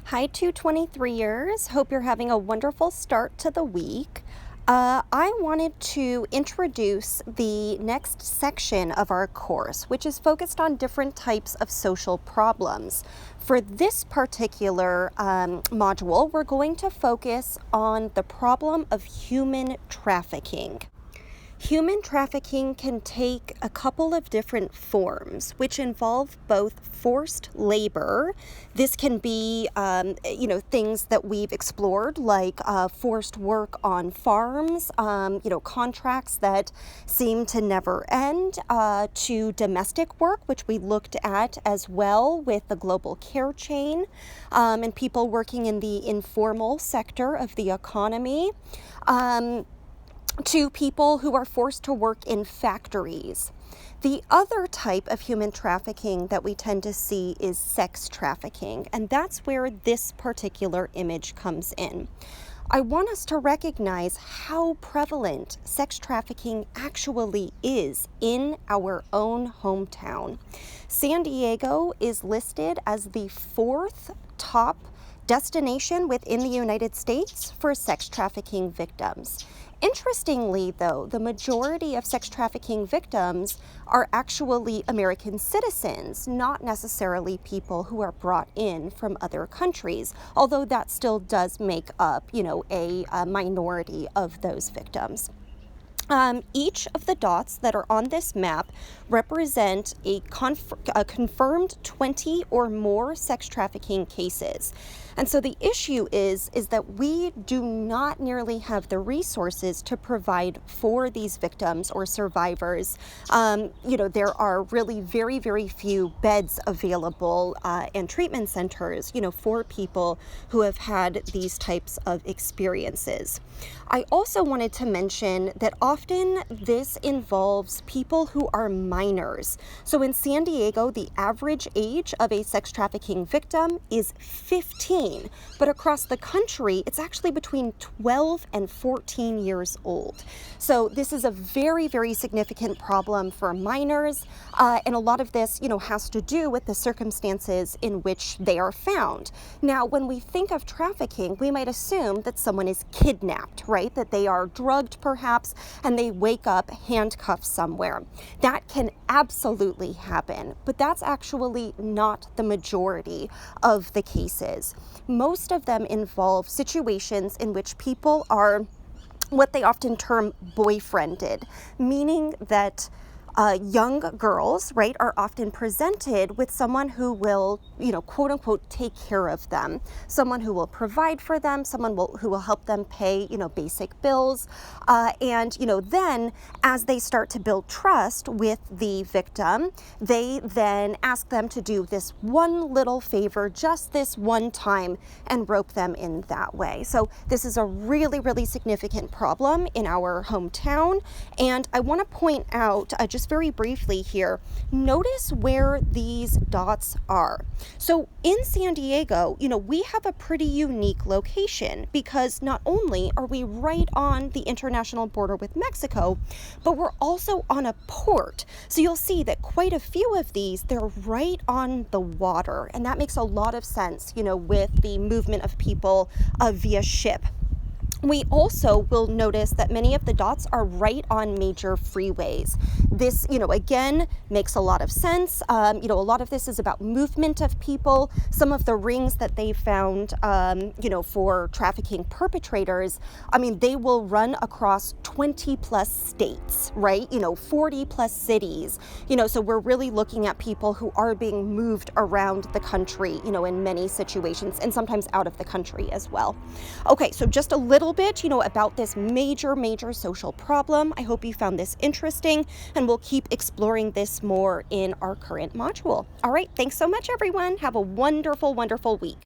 Hi, 223ers. Hope you're having a wonderful start to the week. I wanted to introduce the next section of our course, which is focused on different types of social problems. For this particular module, we're going to focus on the problem of human trafficking. Human trafficking can take a couple of different forms, which involve both forced labor. This can be, things that we've explored, like forced work on farms, contracts that seem to never end, to domestic work, which we looked at as well with the global care chain, and people working in the informal sector of the economy. To people who are forced to work in factories. The other type of human trafficking that we tend to see is sex trafficking, and that's where this particular image comes in. I want us to recognize how prevalent sex trafficking actually is in our own hometown. San Diego is listed as the fourth top destination within the United States for sex trafficking victims. Interestingly, though, the majority of sex trafficking victims are actually American citizens, not necessarily people who are brought in from other countries, although that still does make up, a minority of those victims. Each of the dots that are on this map represent a confirmed 20 or more sex trafficking cases. And so the issue is that we do not nearly have the resources to provide for these victims or survivors. There are really very, very few beds available and treatment centers, for people who have had these types of experiences. I also wanted to mention that often this involves people who are minors. So in San Diego, the average age of a sex trafficking victim is 15, but across the country, it's actually between 12 and 14 years old. So this is a very, very significant problem for minors, and a lot of this, has to do with the circumstances in which they are found. Now, when we think of trafficking, we might assume that someone is kidnapped, right? That they are drugged perhaps, and they wake up handcuffed somewhere. That can absolutely happen, but that's actually not the majority of the cases. Most of them involve situations in which people are what they often term boyfriended, meaning that young girls, right, are often presented with someone who will, quote unquote, take care of them, someone who will provide for them, who will help them pay, basic bills. Then as they start to build trust with the victim, they then ask them to do this one little favor, just this one time, and rope them in that way. So this is a really, really significant problem in our hometown. And I want to point out, just very briefly here, notice where these dots are. So in San Diego, we have a pretty unique location because not only are we right on the international border with Mexico, but we're also on a port. So you'll see that quite a few of these, they're right on the water. And that makes a lot of sense, with the movement of people via ship. We also will notice that many of the dots are right on major freeways. This, again, makes a lot of sense. A lot of this is about movement of people. Some of the rings that they found, for trafficking perpetrators, they will run across 20 plus states, right? 40 plus cities. So we're really looking at people who are being moved around the country, in many situations, and sometimes out of the country as well. Okay, so just a little bit, about this major social problem. I hope you found this interesting, and we'll keep exploring this more in our current module. All right, thanks so much, everyone. Have a wonderful week.